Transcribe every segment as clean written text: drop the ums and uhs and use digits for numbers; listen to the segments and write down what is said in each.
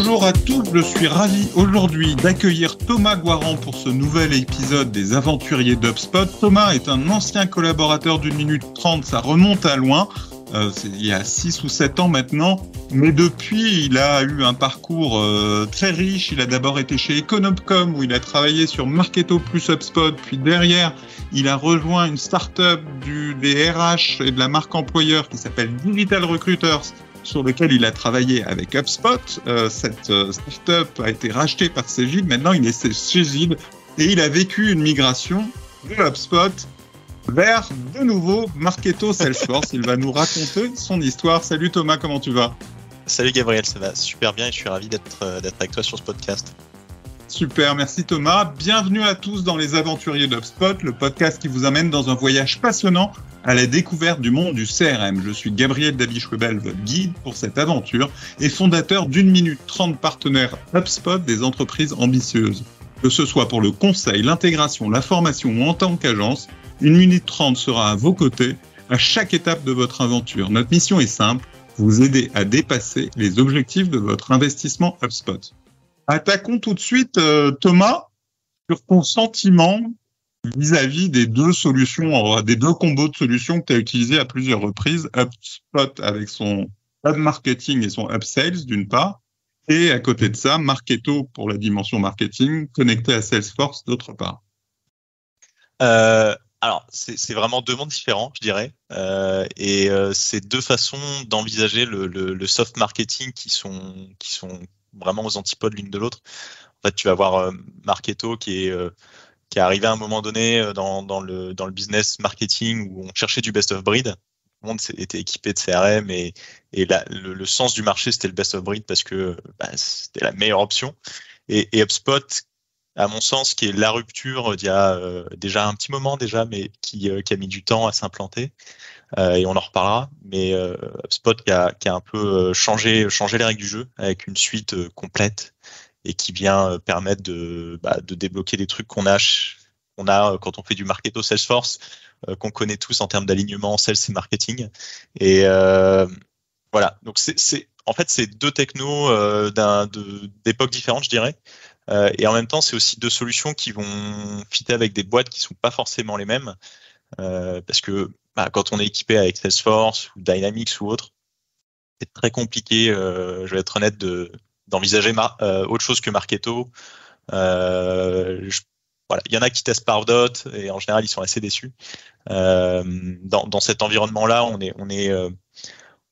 Bonjour à tous, je suis ravi aujourd'hui d'accueillir Thomas Guaran pour ce nouvel épisode des Aventuriers d'HubSpot. Thomas est un ancien collaborateur d'1 minute 30, ça remonte à loin, c'est il y a 6 ou 7 ans maintenant, mais depuis il a eu un parcours très riche. Il a d'abord été chez Econocom où il a travaillé sur Marketo plus HubSpot, puis derrière il a rejoint une start-up des RH et de la marque employeur qui s'appelle Digital Recruiters, sur lequel il a travaillé avec HubSpot. Cette start-up a été rachetée par Cegid. Maintenant, il est chez Cegid et il a vécu une migration de HubSpot vers de nouveau Marketo Salesforce. Il va nous raconter son histoire. Salut Thomas, comment tu vas ? Salut Gabriel, ça va super bien et je suis ravi d'être avec toi sur ce podcast. Super, merci Thomas. Bienvenue à tous dans les Aventuriers d'HubSpot, le podcast qui vous amène dans un voyage passionnant à la découverte du monde du CRM. Je suis Gabriel Dabischwebel, votre guide pour cette aventure et fondateur d'1 minute 30 partenaires HubSpot des entreprises ambitieuses. Que ce soit pour le conseil, l'intégration, la formation ou en tant qu'agence, 1 minute 30 sera à vos côtés à chaque étape de votre aventure. Notre mission est simple, vous aider à dépasser les objectifs de votre investissement HubSpot. Attaquons tout de suite, Thomas, sur ton sentiment vis-à-vis des deux solutions, des deux combos de solutions que tu as utilisés à plusieurs reprises. HubSpot avec son Hub Marketing et son Hub Sales, d'une part, et à côté de ça, Marketo pour la dimension marketing, connecté à Salesforce, d'autre part. Alors, c'est vraiment deux mondes différents, je dirais, et c'est deux façons d'envisager le soft marketing qui sont vraiment aux antipodes l'une de l'autre. En fait, tu vas avoir Marketo qui est arrivé à un moment donné dans le business marketing où on cherchait du best of breed. Tout le monde était équipé de CRM et le sens du marché, c'était le best of breed parce que c'était la meilleure option. Et HubSpot, à mon sens, qui est la rupture d'il y a déjà un petit moment déjà, mais qui a mis du temps à s'implanter. Et on en reparlera, mais HubSpot qui a un peu changé les règles du jeu avec une suite complète et qui vient permettre de débloquer des trucs qu'on a quand on fait du Marketo Salesforce, qu'on connaît tous en termes d'alignement sales et marketing. Et voilà, donc en fait c'est deux technos d'époques différentes, je dirais. Et en même temps, c'est aussi deux solutions qui vont fitter avec des boîtes qui sont pas forcément les mêmes, parce que quand on est équipé avec Salesforce ou Dynamics ou autre, c'est très compliqué, je vais être honnête, d'envisager autre chose que Marketo. Voilà, il y en a qui testent Pardot et en général ils sont assez déçus. Dans cet environnement-là,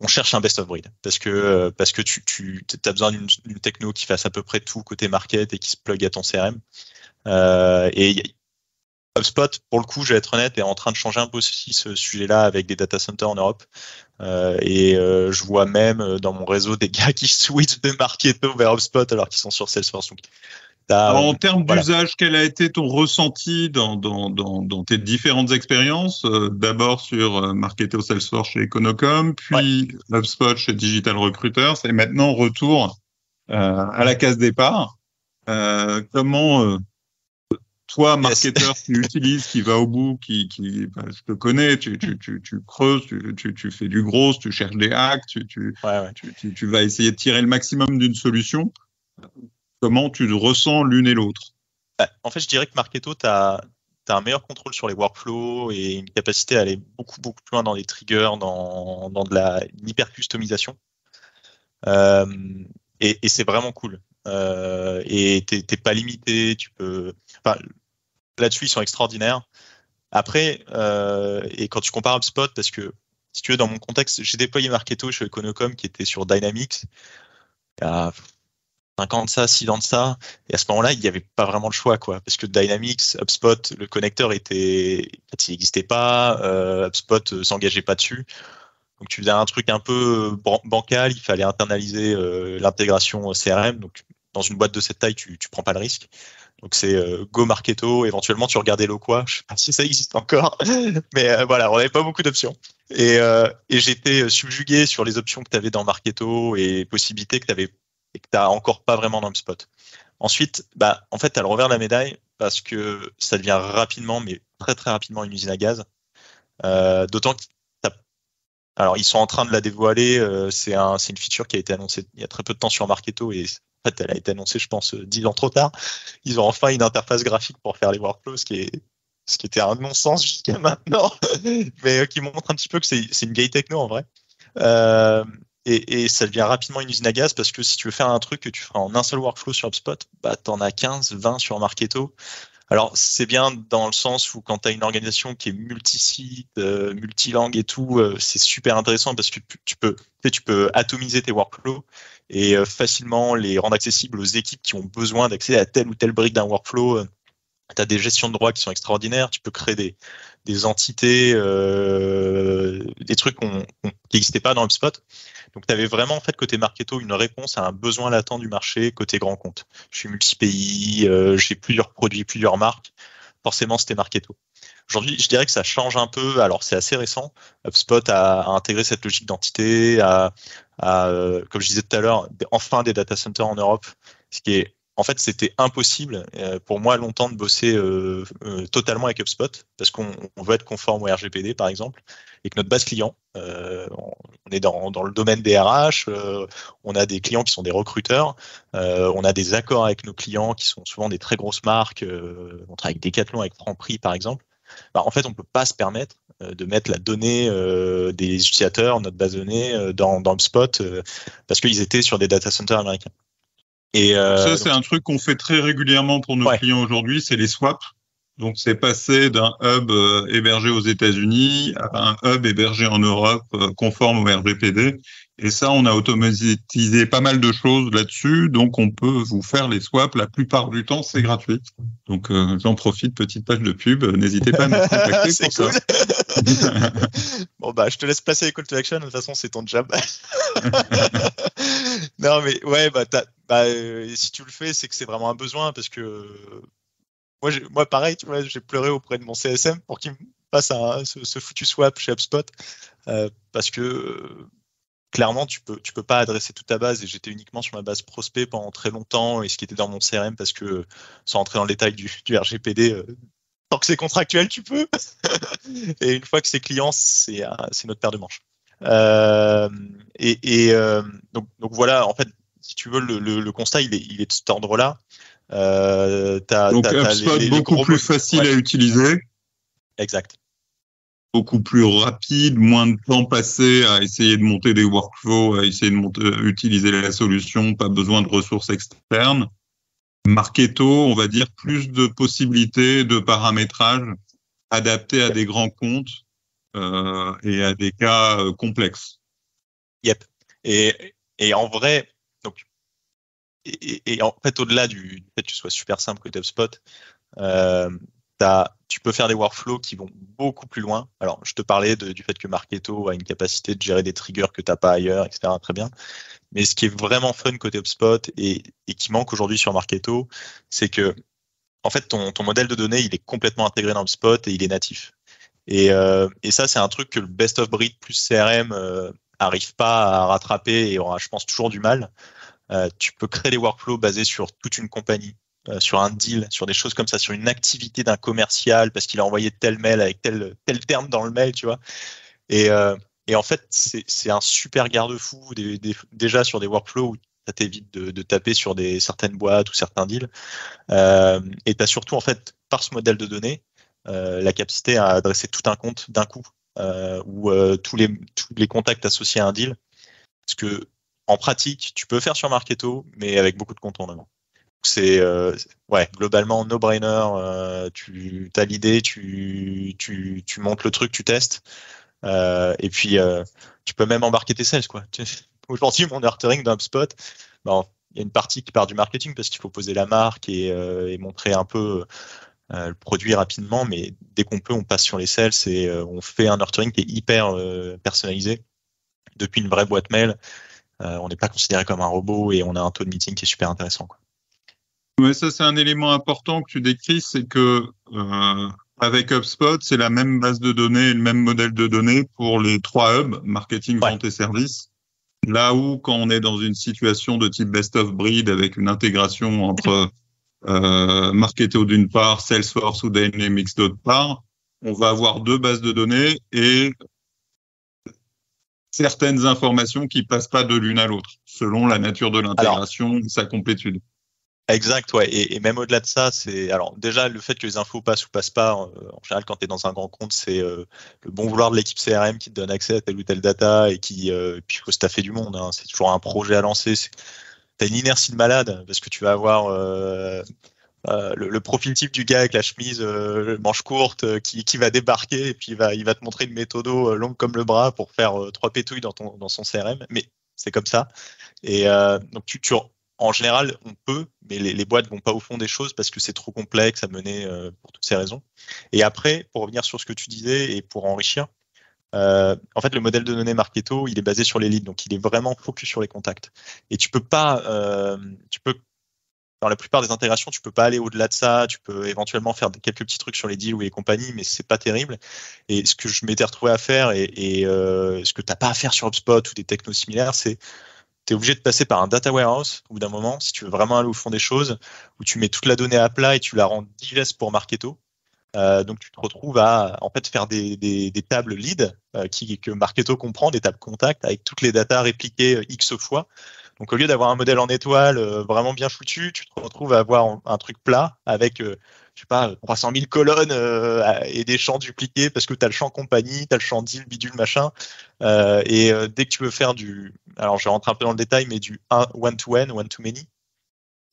on cherche un best of breed parce que tu as besoin d'une techno qui fasse à peu près tout côté market et qui se plug à ton CRM. Et HubSpot, pour le coup, je vais être honnête, est en train de changer un peu aussi ce sujet-là avec des data centers en Europe. Je vois même dans mon réseau des gars qui switchent de Marketo vers HubSpot alors qu'ils sont sur Salesforce. Donc, en termes d'usage, quel a été ton ressenti dans tes différentes expériences, d'abord sur Marketo Salesforce chez Econocom, puis HubSpot chez Digital Recruiters, et maintenant retour à la case départ. Comment toi, marketeur, tu utilises, qui va au bout, je te connais, tu creuses, tu fais du gros, tu cherches des hacks, tu vas essayer de tirer le maximum d'une solution. Comment tu ressens l'une et l'autre ? En fait, je dirais que Marketo, tu as un meilleur contrôle sur les workflows et une capacité à aller beaucoup, beaucoup plus loin dans les triggers, dans de l'hyper-customisation. Et c'est vraiment cool. Et t'es pas limité, tu peux... Enfin, là-dessus, ils sont extraordinaires. Après, et quand tu compares HubSpot, parce que, si tu veux, dans mon contexte, j'ai déployé Marketo chez Econocom qui était sur Dynamics. Il y a 5 ans de ça, 6 ans de ça. Et à ce moment-là, il n'y avait pas vraiment le choix, quoi. Parce que Dynamics, HubSpot, le connecteur il n'existait pas. HubSpot s'engageait pas dessus. Donc, tu faisais un truc un peu bancal. Il fallait internaliser l'intégration CRM. Donc, dans une boîte de cette taille, tu prends pas le risque. Donc, c'est Go Marketo. Éventuellement, tu regardais Loqua. Je sais pas si ça existe encore. Mais voilà, on n'avait pas beaucoup d'options. Et j'étais subjugué sur les options que tu avais dans Marketo et possibilités que tu avais et que tu n'as encore pas vraiment dans HubSpot. Ensuite, en fait, tu as le revers de la médaille parce que ça devient rapidement, mais très très rapidement, une usine à gaz. D'autant que alors ils sont en train de la dévoiler. C'est une feature qui a été annoncée il y a très peu de temps sur Marketo et fait, elle a été annoncée, je pense, 10 ans trop tard. Ils ont enfin une interface graphique pour faire les workflows, ce qui était un non-sens jusqu'à maintenant, mais qui montre un petit peu que c'est une vieille techno en vrai. Et ça devient rapidement une usine à gaz parce que si tu veux faire un truc que tu feras en un seul workflow sur HubSpot, bah, t'en as 15, 20 sur Marketo. Alors, c'est bien dans le sens où quand tu as une organisation qui est multi-site, multilangue et tout, c'est super intéressant parce que tu peux atomiser tes workflows et facilement les rendre accessibles aux équipes qui ont besoin d'accéder à telle ou telle brique d'un workflow. Tu as des gestions de droits qui sont extraordinaires. Tu peux créer des entités, des trucs qui n'existaient pas dans HubSpot. Donc, tu avais vraiment, en fait, côté Marketo, une réponse à un besoin latent du marché côté grand compte. Je suis multi-pays, j'ai plusieurs produits, plusieurs marques. Forcément, c'était Marketo. Aujourd'hui, je dirais que ça change un peu. Alors, c'est assez récent. HubSpot a intégré cette logique d'entité, comme je disais tout à l'heure, enfin des data centers en Europe, ce qui est en fait, c'était impossible pour moi longtemps de bosser totalement avec HubSpot parce qu'on veut être conforme au RGPD, par exemple, et que notre base client, on est dans le domaine des RH, on a des clients qui sont des recruteurs, on a des accords avec nos clients qui sont souvent des très grosses marques, on travaille avec Decathlon, avec Franprix, par exemple. Bah, en fait, on ne peut pas se permettre de mettre la donnée des utilisateurs, notre base de données, dans HubSpot parce qu'ils étaient sur des data centers américains. Et ça, c'est un truc qu'on fait très régulièrement pour nos clients aujourd'hui, c'est les swaps. Donc, c'est passer d'un hub hébergé aux États-Unis à un hub hébergé en Europe conforme au RGPD. Et ça, on a automatisé pas mal de choses là-dessus. Donc, on peut vous faire les swaps. La plupart du temps, c'est gratuit. Donc, j'en profite, petite page de pub. N'hésitez pas à nous contacter c'est pour cool. ça. Bon, bah, je te laisse passer les call to action. De toute façon, c'est ton job. Non, mais ouais, si tu le fais, c'est que c'est vraiment un besoin parce que moi pareil, tu vois, j'ai pleuré auprès de mon CSM pour qu'il me fasse ce foutu swap chez HubSpot parce que clairement, tu peux pas adresser toute ta base et j'étais uniquement sur ma base prospect pendant très longtemps et ce qui était dans mon CRM parce que sans entrer dans le détail du RGPD, tant que c'est contractuel, tu peux. Et une fois que c'est client, c'est notre paire de manches. Donc voilà, en fait, si tu veux, le constat, il est de cet ordre-là. Donc HubSpot beaucoup plus facile à utiliser. Exact. Beaucoup plus rapide, moins de temps passé à essayer de monter des workflows, à essayer de utiliser la solution, pas besoin de ressources externes. Marketo, on va dire plus de possibilités de paramétrage adaptés à des grands comptes et à des cas complexes. Yep. Et en vrai, donc, et en fait, au-delà du fait que tu sois super simple côté HubSpot, tu peux faire des workflows qui vont beaucoup plus loin. Alors, je te parlais du fait que Marketo a une capacité de gérer des triggers que tu n'as pas ailleurs, etc. Très bien. Mais ce qui est vraiment fun côté HubSpot et qui manque aujourd'hui sur Marketo, c'est que en fait, ton modèle de données, il est complètement intégré dans HubSpot et il est natif. Et ça, c'est un truc que le best of breed plus CRM arrive pas à rattraper et aura, je pense, toujours du mal. Tu peux créer des workflows basés sur toute une compagnie, sur un deal, sur des choses comme ça, sur une activité d'un commercial parce qu'il a envoyé tel mail avec tel terme dans le mail, tu vois. Et en fait, c'est un super garde-fou déjà sur des workflows où ça t'évite de taper sur certaines boîtes ou certains deals. Et tu as surtout, en fait, par ce modèle de données, la capacité à adresser tout un compte d'un coup ou tous les contacts associés à un deal. Parce que en pratique, tu peux faire sur Marketo, mais avec beaucoup de contournements. C'est globalement no-brainer. Tu as l'idée, tu montes le truc, tu testes. Et puis, tu peux même embarquer tes sales, quoi. Aujourd'hui, mon nurturing d'un HubSpot, il y a une partie qui part du marketing parce qu'il faut poser la marque et montrer un peu le produit rapidement. Mais dès qu'on peut, on passe sur les sales et on fait un nurturing qui est hyper personnalisé depuis une vraie boîte mail. On n'est pas considéré comme un robot et on a un taux de meeting qui est super intéressant, quoi. Ouais, ça, c'est un élément important que tu décris, c'est que avec HubSpot, c'est la même base de données et le même modèle de données pour les 3 hubs, marketing, vente et service. Là où, quand on est dans une situation de type best of breed avec une intégration entre Marketo d'une part, Salesforce ou Dynamics d'autre part, on va avoir 2 bases de données et certaines informations qui passent pas de l'une à l'autre, selon la nature de l'intégration et sa complétude. Exact, ouais. Et même au-delà de ça, c'est alors déjà le fait que les infos passent ou passent pas. En général, quand tu es dans un grand compte, c'est le bon vouloir de l'équipe CRM qui te donne accès à telle ou telle data et puis il faut staffer du monde. Hein. C'est toujours un projet à lancer. T'as une inertie de malade parce que tu vas avoir le profil type du gars avec la chemise manche courte qui va débarquer et puis il va te montrer une méthode longue comme le bras pour faire 3 pétouilles dans son CRM. Mais c'est comme ça. Et donc en général, on peut, mais les boîtes vont pas au fond des choses parce que c'est trop complexe à mener pour toutes ces raisons. Et après, pour revenir sur ce que tu disais et pour enrichir, en fait, le modèle de données Marketo, il est basé sur les leads, donc il est vraiment focus sur les contacts. Et tu peux pas, dans la plupart des intégrations, tu peux pas aller au-delà de ça. Tu peux éventuellement faire quelques petits trucs sur les deals ou les compagnies, mais c'est pas terrible. Et ce que je m'étais retrouvé à faire et ce que t'as pas à faire sur HubSpot ou des technos similaires, c'est tu es obligé de passer par un data warehouse au bout d'un moment, si tu veux vraiment aller au fond des choses, où tu mets toute la donnée à plat et tu la rends digeste pour Marketo. Donc tu te retrouves à en fait faire des tables lead que Marketo comprend, des tables contact avec toutes les datas répliquées X fois. Donc au lieu d'avoir un modèle en étoile vraiment bien foutu, tu te retrouves à avoir un truc plat avec je sais pas 300 000 colonnes et des champs dupliqués parce que tu as le champ compagnie, tu as le champ deal, bidule, machin. Dès que tu veux faire alors je vais rentrer un peu dans le détail, mais du one-to-one, one-to-many,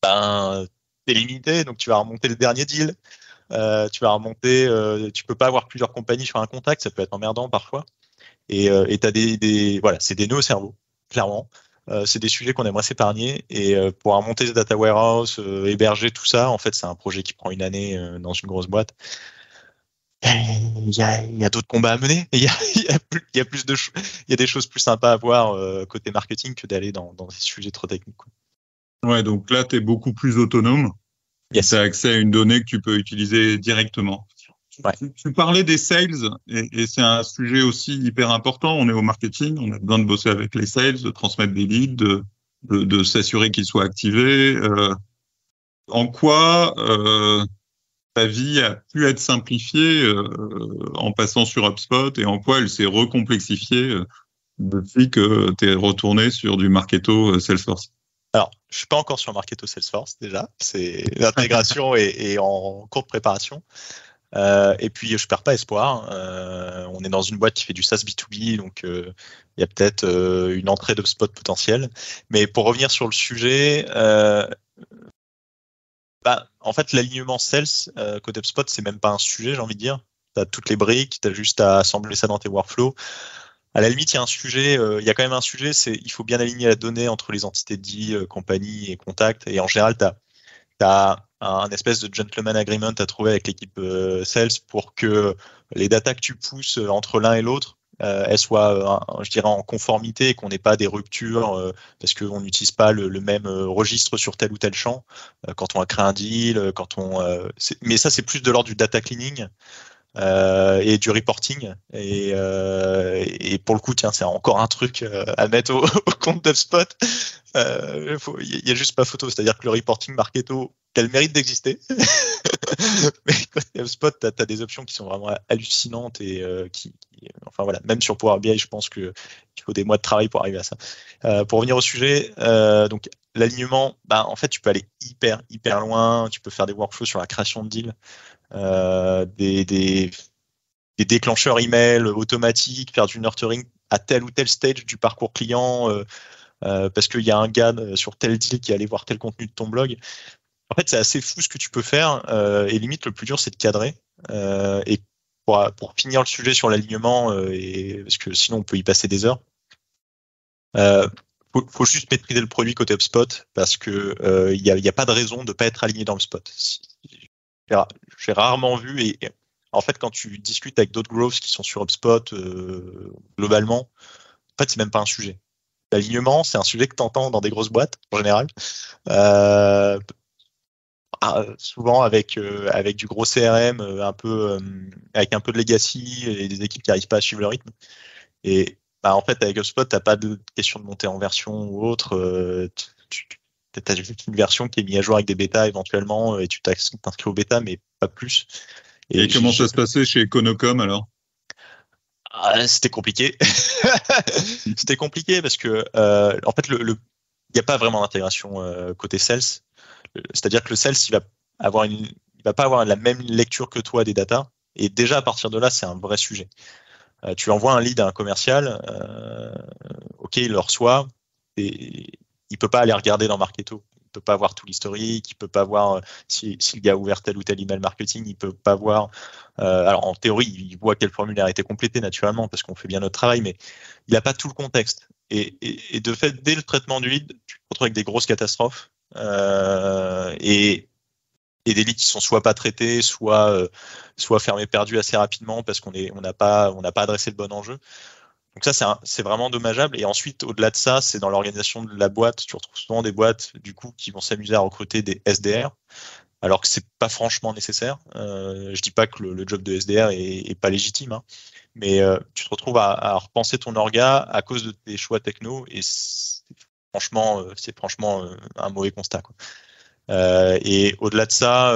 ben t'es limité, donc tu vas remonter le dernier deal. Tu vas remonter, tu peux pas avoir plusieurs compagnies sur un contact, ça peut être emmerdant parfois. Et t'as voilà, c'est des nœuds au cerveau, clairement. C'est des sujets qu'on aimerait s'épargner et pour remonter ce data warehouse, héberger tout ça, en fait, c'est un projet qui prend une année dans une grosse boîte. Il y a d'autres combats à mener. Il y a des choses plus sympas à voir côté marketing que d'aller dans des sujets trop techniques. Quoi. Ouais, donc là, tu es beaucoup plus autonome. Yes. Tu as accès à une donnée que tu peux utiliser directement. Ouais. Tu parlais des sales et c'est un sujet aussi hyper important. On est au marketing, on a besoin de bosser avec les sales, de transmettre des leads, de s'assurer qu'ils soient activés. En quoi ta vie a pu être simplifiée en passant sur HubSpot et en quoi elle s'est recomplexifiée depuis que tu es retourné sur du Marketo Salesforce? Alors, je suis pas encore sur Marketo Salesforce déjà. L'intégration est en cours de préparation. Et puis, je perds pas espoir. On est dans une boîte qui fait du SaaS B2B, donc il y a peut-être une entrée d'HubSpot potentielle. Mais pour revenir sur le sujet, en fait, l'alignement sales côté HubSpot, c'est même pas un sujet, j'ai envie de dire. Tu as toutes les briques, tu as juste à assembler ça dans tes workflows. À la limite, il y a un sujet, il y a quand même un sujet, c'est il faut bien aligner la donnée entre les entités de deal, compagnie et contact. Et en général, tu as un espèce de gentleman agreement à trouver avec l'équipe sales pour que les datas que tu pousses entre l'un et l'autre, elles soient, je dirais, en conformité et qu'on n'ait pas des ruptures parce qu'on n'utilise pas le même registre sur tel ou tel champ quand on a créé un deal, mais ça, c'est plus de l'ordre du data cleaning. Et du reporting et pour le coup tiens c'est encore un truc à mettre au compte d'HubSpot. Il y a juste pas photo, c'est-à-dire que le reporting Marketo a le mérite d'exister mais côté HubSpot t'as des options qui sont vraiment hallucinantes et enfin voilà, même sur Power BI je pense qu'il faut des mois de travail pour arriver à ça. Pour revenir au sujet, donc l'alignement, en fait tu peux aller hyper loin, tu peux faire des workflows sur la création de deals, des déclencheurs email automatiques, faire du nurturing à tel ou tel stage du parcours client parce qu'il y a un gars sur tel deal qui allait voir tel contenu de ton blog. En fait, c'est assez fou ce que tu peux faire et limite le plus dur c'est de cadrer et pour finir le sujet sur l'alignement parce que sinon on peut y passer des heures. Faut juste maîtriser le produit côté HubSpot parce que il y a pas de raison de pas être aligné dans HubSpot. J'ai rarement vu et en fait quand tu discutes avec d'autres growths qui sont sur HubSpot globalement, en fait c'est même pas un sujet. L'alignement c'est un sujet que tu entends dans des grosses boîtes en général, souvent avec du gros CRM, avec un peu de legacy et des équipes qui n'arrivent pas à suivre le rythme. Et en fait avec HubSpot t'as pas de question de monter en version ou autre. Tu as juste une version qui est mise à jour avec des bêtas éventuellement et tu t'inscris au bêta mais pas plus. Et comment ça se passait chez Econocom alors? C'était compliqué. C'était compliqué parce que en fait il n'y a pas vraiment d'intégration côté sales. C'est-à-dire que le sales il va pas avoir la même lecture que toi des datas. Et déjà à partir de là, c'est un vrai sujet. Tu envoies un lead à un commercial, ok, il le reçoit, et il peut pas aller regarder dans Marketo. Il peut pas voir tout l'historique, il peut pas voir si le gars a ouvert tel ou tel email marketing, il peut pas voir. Alors en théorie, il voit quel formulaire a été complété naturellement parce qu'on fait bien notre travail, mais il n'a pas tout le contexte. Et de fait, dès le traitement du lead, tu te retrouves avec des grosses catastrophes et des leads qui sont soit pas traités, soit fermés perdus assez rapidement parce qu'on n'a pas adressé le bon enjeu. Donc ça, c'est vraiment dommageable. Et ensuite, au-delà de ça, c'est dans l'organisation de la boîte. Tu retrouves souvent des boîtes, du coup, qui vont s'amuser à recruter des SDR, alors que c'est pas franchement nécessaire. Je dis pas que le job de SDR est pas légitime, hein, mais tu te retrouves à repenser ton orga à cause de tes choix techno, et c'est franchement un mauvais constat, quoi. Et au-delà de ça,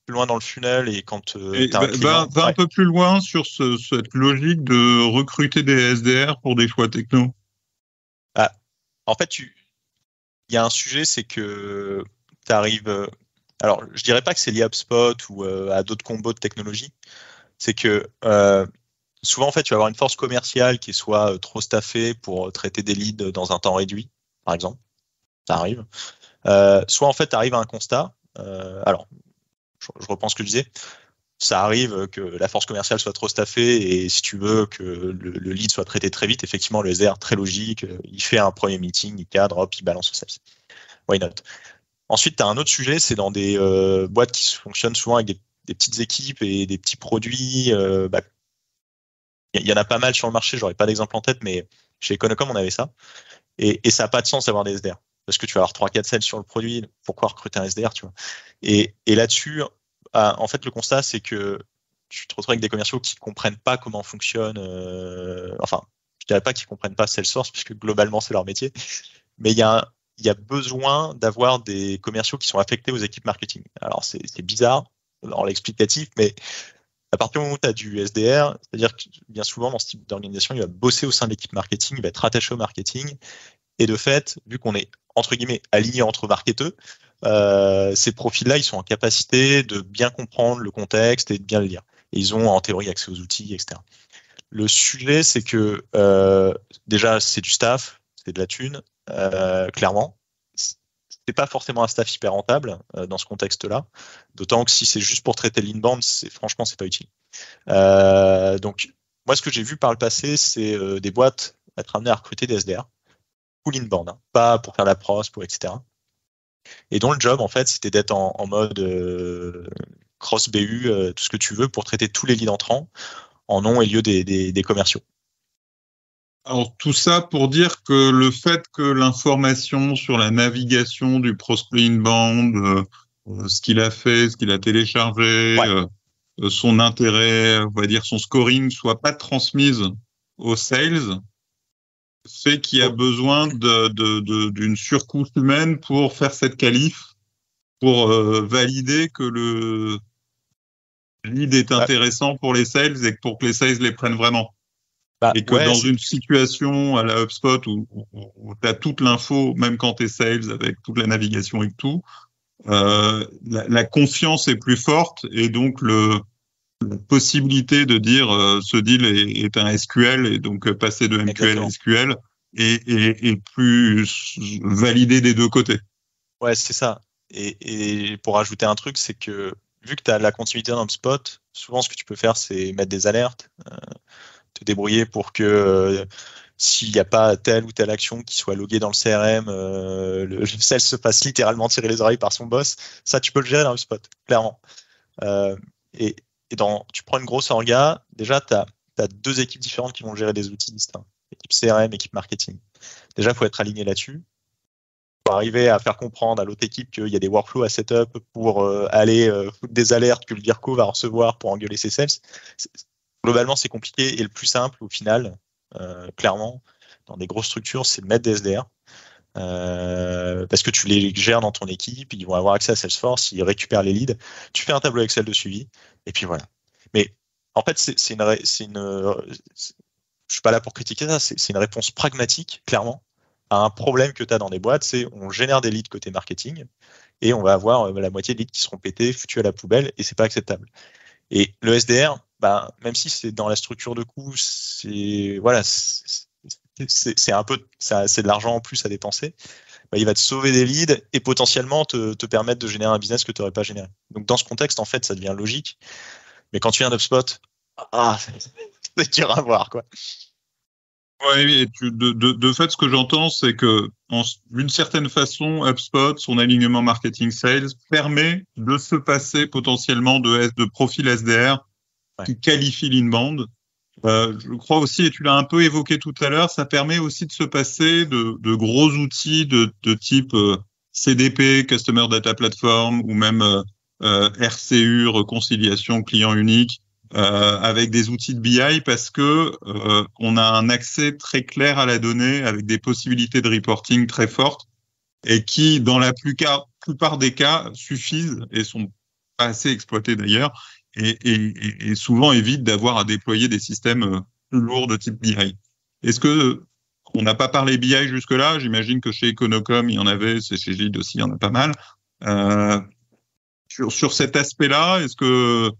plus loin dans le funnel, et quand tu as un client... Va un peu plus loin sur cette logique de recruter des SDR pour des choix techno. En fait, il y a un sujet, c'est que tu arrives... alors, je dirais pas que c'est lié à HubSpot ou à d'autres combos de technologie. C'est que souvent, en fait, tu vas avoir une force commerciale qui est soit trop staffée pour traiter des leads dans un temps réduit, par exemple. Ça arrive. Soit, en fait, tu arrives à un constat. Alors, je reprends ce que je disais. Ça arrive que la force commerciale soit trop staffée, et si tu veux que le lead soit traité très vite, effectivement, le SDR, très logique, il fait un premier meeting, il cadre, hop, il balance au sales. Why not? Ensuite, tu as un autre sujet, c'est dans des boîtes qui fonctionnent souvent avec des petites équipes et des petits produits. Il y en a pas mal sur le marché, j'aurais pas d'exemple en tête, mais chez Econocom, on avait ça. Et ça n'a pas de sens d'avoir des SDR. Parce que tu vas avoir 3-4 sales sur le produit, pourquoi recruter un SDR, tu vois? Et là-dessus, en fait, le constat, c'est que tu te retrouves avec des commerciaux qui comprennent pas comment fonctionne. Enfin, je dirais pas qu'ils comprennent pas Salesforce, puisque globalement, c'est leur métier. Mais il y a besoin d'avoir des commerciaux qui sont affectés aux équipes marketing. Alors, c'est bizarre dans l'explicatif, mais à partir du moment où tu as du SDR, c'est-à-dire que bien souvent, dans ce type d'organisation, il va bosser au sein de l'équipe marketing, il va être rattaché au marketing. Et de fait, vu qu'on est, entre guillemets, aligné entre marketeux, ces profils-là, ils sont en capacité de bien comprendre le contexte et de bien le lire. Et ils ont, en théorie, accès aux outils, etc. Le sujet, c'est que déjà, c'est du staff, c'est de la thune, clairement. C'est pas forcément un staff hyper rentable dans ce contexte-là, d'autant que si c'est juste pour traiter l'inbound, franchement, c'est pas utile. Donc, moi, ce que j'ai vu par le passé, c'est des boîtes être amenées à recruter des SDR, full inbound, hein, pas pour faire la pros, etc. Et dont le job, en fait, c'était d'être en mode cross BU, tout ce que tu veux, pour traiter tous les leads entrants en nom et lieu des commerciaux. Alors, tout ça pour dire que le fait que l'information sur la navigation du prospect inbound, ce qu'il a fait, ce qu'il a téléchargé, son intérêt, on va dire son scoring, soit pas transmise aux sales, fait qu'il y a besoin d'une surcouche humaine pour faire cette qualif, pour valider que le lead est intéressant pour les sales et pour que les sales les prennent vraiment. Et que dans une situation à la HubSpot où tu as toute l'info, même quand tu es sales, avec toute la navigation et tout, la confiance est plus forte, et donc la possibilité de dire ce deal est un SQL, et donc passer de MQL à SQL est plus validé des deux côtés. Ouais, c'est ça. Et pour ajouter un truc, c'est que vu que tu as la continuité dans HubSpot, souvent ce que tu peux faire, c'est mettre des alertes, te débrouiller pour que s'il n'y a pas telle ou telle action qui soit loguée dans le CRM, le sales se fasse littéralement tirer les oreilles par son boss. Ça, tu peux le gérer dans HubSpot, clairement. Et tu prends une grosse orga, déjà, tu as deux équipes différentes qui vont gérer des outils distincts. Équipe CRM, équipe marketing. Déjà, il faut être aligné là-dessus. Pour arriver à faire comprendre à l'autre équipe qu'il y a des workflows à setup pour aller foutre des alertes que le DIRCO va recevoir pour engueuler ses sales. Globalement, c'est compliqué, et le plus simple, au final, clairement, dans des grosses structures, c'est de mettre des SDR. Parce que tu les gères dans ton équipe, ils vont avoir accès à Salesforce, ils récupèrent les leads, tu fais un tableau Excel de suivi, et puis voilà. Mais En fait, je suis pas là pour critiquer ça, c'est une réponse pragmatique, clairement, à un problème que tu as dans des boîtes, c'est on génère des leads côté marketing et on va avoir la moitié de leads qui seront pétés, foutus à la poubelle, et c'est pas acceptable. Et le SDR, même si c'est dans la structure de coût, c'est un peu, c'est de l'argent en plus à dépenser. Il va te sauver des leads et potentiellement te permettre de générer un business que tu n'aurais pas généré. Donc dans ce contexte, en fait, ça devient logique. Mais quand tu viens d'HubSpot, c'est dur à voir, quoi. Oui, de fait, ce que j'entends, c'est que d'une certaine façon, HubSpot, son alignement marketing sales permet de se passer potentiellement de profil SDR qui qualifie l'inbound. Je crois aussi, et tu l'as un peu évoqué tout à l'heure, ça permet aussi de se passer de gros outils de type CDP, Customer Data Platform, ou même RCU, réconciliation client unique, avec des outils de BI, parce que on a un accès très clair à la donnée avec des possibilités de reporting très fortes et qui, dans la plupart des cas, suffisent et sont pas assez exploités d'ailleurs, et souvent évitent d'avoir à déployer des systèmes plus lourds de type BI. Est-ce que on n'a pas parlé BI jusque-là? J'imagine que chez Econocom, il y en avait, c'est chez Gide aussi, il y en a pas mal. Sur cet aspect-là, est-ce que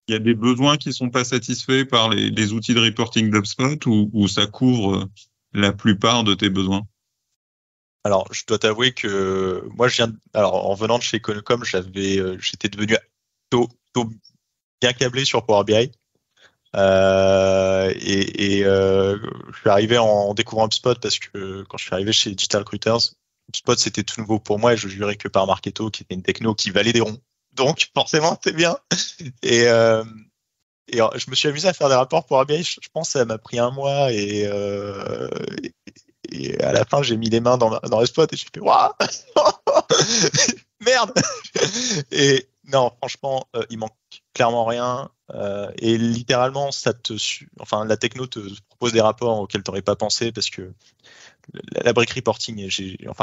il y a des besoins qui sont pas satisfaits par les outils de reporting d'HubSpot, ou ça couvre la plupart de tes besoins? Alors, je dois t'avouer que moi, en venant de chez Econocom, j'étais devenu bien câblé sur Power BI. Je suis arrivé en découvrant HubSpot parce que quand je suis arrivé chez Digital Recruiters, HubSpot c'était tout nouveau pour moi et je jurais que par Marketo, qui était une techno qui valait des ronds. Donc forcément, c'est bien. Et je me suis amusé à faire des rapports Power BI. Je pense que ça m'a pris un mois et à la fin, j'ai mis les mains dans HubSpot et je me suis fait waouh, merde. Et non, franchement, il manque clairement rien. Et littéralement, la techno te propose des rapports auxquels tu n'aurais pas pensé parce que la brique reporting,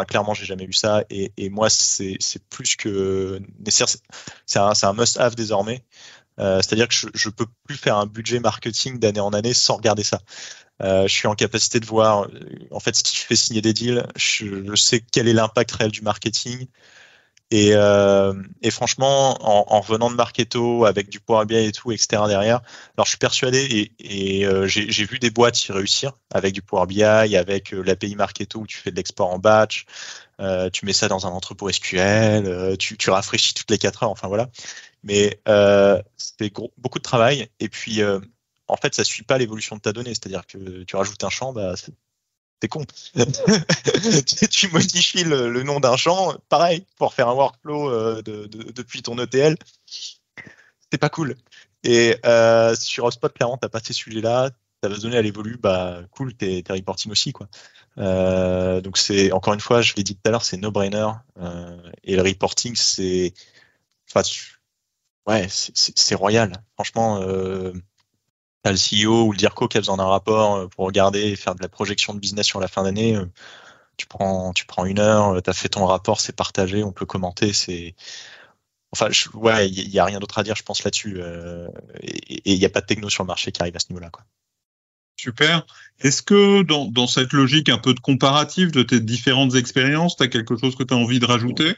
clairement, j'ai jamais vu ça. Et moi, c'est plus que nécessaire. C'est un must-have désormais. C'est-à-dire que je peux plus faire un budget marketing d'année en année sans regarder ça. Je suis en capacité de voir, en fait, ce qui fait signer des deals. Je sais quel est l'impact réel du marketing. Et franchement, en revenant de Marketo avec du Power BI et tout, etc. derrière, alors je suis persuadé et j'ai vu des boîtes y réussir avec du Power BI, avec l'API Marketo où tu fais de l'export en batch, tu mets ça dans un entrepôt SQL, tu rafraîchis toutes les 4 heures, enfin voilà. Mais c'était beaucoup de travail et puis en fait, ça suit pas l'évolution de ta donnée, c'est-à-dire que tu rajoutes un champ, c'est con. Tu modifies le nom d'un champ, pareil, pour faire un workflow depuis ton ETL. C'est pas cool. Et sur HubSpot, clairement, t'as pas ces sujets-là. Ta base de données, elle évolue, cool, tes reporting aussi, quoi. Donc c'est, encore une fois, je l'ai dit tout à l'heure, c'est no-brainer. Et le reporting, c'est royal. Franchement, t'as le CEO ou le DIRCO qui a besoin d'un rapport pour regarder et faire de la projection de business sur la fin d'année. Tu prends 1 heure, t'as fait ton rapport, c'est partagé, on peut commenter. Il y a rien d'autre à dire, je pense, là-dessus. Et il n'y a pas de techno sur le marché qui arrive à ce niveau-là, quoi. Super. Est-ce que dans cette logique un peu de comparatif de tes différentes expériences, tu as quelque chose que tu as envie de rajouter?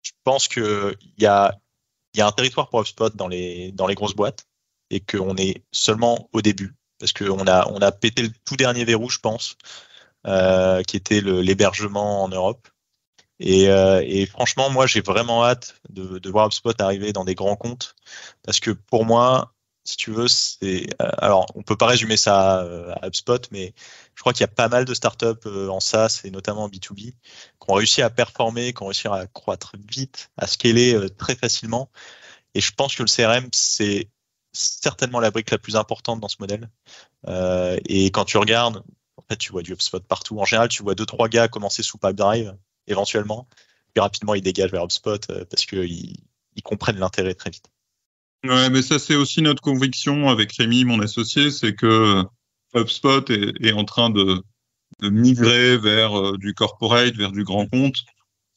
Je pense que il y a un territoire pour HubSpot dans les grosses boîtes et qu'on est seulement au début parce qu'on a pété le tout dernier verrou, je pense, qui était l'hébergement en Europe. Et franchement, moi, j'ai vraiment hâte de voir HubSpot arriver dans des grands comptes parce que pour moi, si tu veux, alors on peut pas résumer ça à HubSpot, mais je crois qu'il y a pas mal de startups en SaaS et notamment en B2B qui ont réussi à performer, qui ont réussi à croître vite, à scaler très facilement. Et je pense que le CRM, c'est certainement la brique la plus importante dans ce modèle. Et quand tu regardes, en fait, tu vois du HubSpot partout. En général, tu vois 2-3 gars commencer sous Pipedrive, éventuellement, puis rapidement ils dégagent vers HubSpot parce qu'ils comprennent l'intérêt très vite. Ouais, mais ça, c'est aussi notre conviction avec Rémi, mon associé, c'est que HubSpot est en train de migrer vers du corporate, vers du grand compte.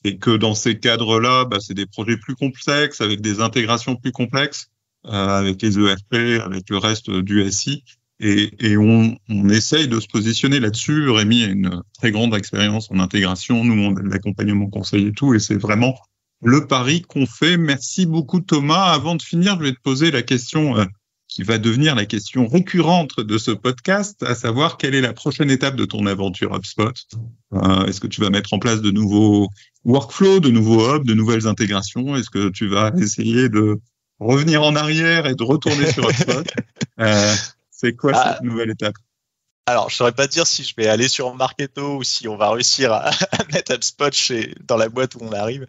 et que dans ces cadres-là, c'est des projets plus complexes, avec des intégrations plus complexes, avec les ERP, avec le reste du SI. Et on essaye de se positionner là-dessus. Rémi a une très grande expérience en intégration. Nous, on a de l'accompagnement conseil et tout. Et c'est vraiment le pari qu'on fait. Merci beaucoup, Thomas. Avant de finir, je vais te poser la question qui va devenir la question récurrente de ce podcast, à savoir quelle est la prochaine étape de ton aventure HubSpot. Est-ce que tu vas mettre en place de nouveaux workflows, de nouveaux hubs, de nouvelles intégrations? Est-ce que tu vas essayer de revenir en arrière et de retourner sur HubSpot? C'est quoi cette nouvelle étape? Alors, je saurais pas dire si je vais aller sur Marketo ou si on va réussir à mettre HubSpot dans la boîte où on arrive.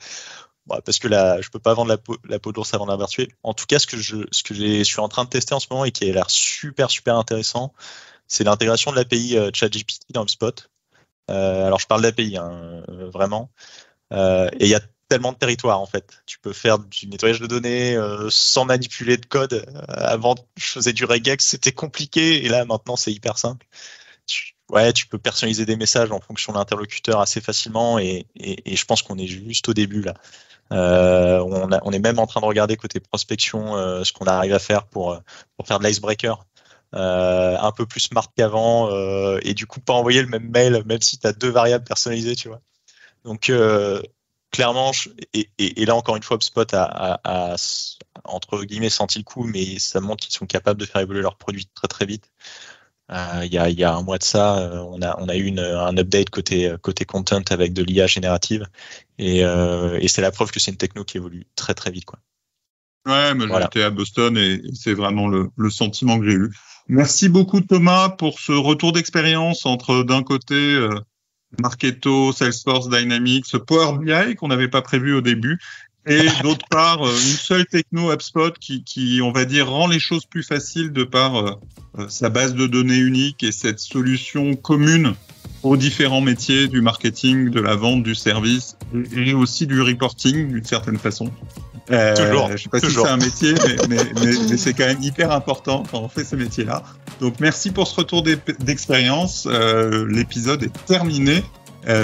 Bon, parce que là, je peux pas vendre la peau de l'ours avant de l'avoir tué. En tout cas, ce que je suis en train de tester en ce moment et qui a l'air super, super intéressant, c'est l'intégration de l'API ChatGPT dans HubSpot. Alors, je parle d'API, vraiment. Et il y a tellement de territoires en fait. Tu peux faire du nettoyage de données sans manipuler de code. Avant, je faisais du regex, c'était compliqué, et là maintenant c'est hyper simple. Tu peux personnaliser des messages en fonction de l'interlocuteur assez facilement, et je pense qu'on est juste au début là. On est même en train de regarder côté prospection ce qu'on arrive à faire pour faire de l'icebreaker. Un peu plus smart qu'avant, et du coup pas envoyer le même mail même si tu as 2 variables personnalisées, tu vois. Donc clairement, et là encore une fois, HubSpot a entre guillemets senti le coup, mais ça montre qu'ils sont capables de faire évoluer leurs produits très très vite. Il y a un mois de ça, on a eu un update côté content avec de l'IA générative, et c'est la preuve que c'est une techno qui évolue très très vite, quoi. Ouais, mais voilà. J'étais à Boston et c'est vraiment le sentiment que j'ai eu. Merci beaucoup Thomas pour ce retour d'expérience entre d'un côté Marketo, Salesforce, Dynamics, Power BI qu'on n'avait pas prévu au début, et d'autre part une seule techno HubSpot qui on va dire rend les choses plus faciles de par sa base de données unique et cette solution commune aux différents métiers du marketing, de la vente, du service et aussi du reporting d'une certaine façon. Toujours. Je sais pas si c'est un métier, mais c'est quand même hyper important quand on fait ce métier-là. Donc merci pour ce retour d'expérience. L'épisode est terminé.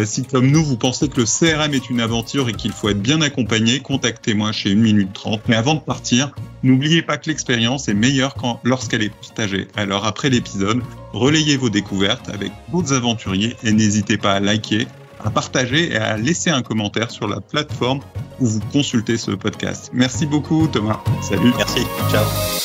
Si comme nous, vous pensez que le CRM est une aventure et qu'il faut être bien accompagné, contactez-moi chez 1 minute 30. Mais avant de partir, n'oubliez pas que l'expérience est meilleure lorsqu'elle est partagée. Alors après l'épisode, relayez vos découvertes avec d'autres aventuriers et n'hésitez pas à liker, à partager et à laisser un commentaire sur la plateforme où vous consultez ce podcast. Merci beaucoup Thomas. Salut. Merci. Ciao.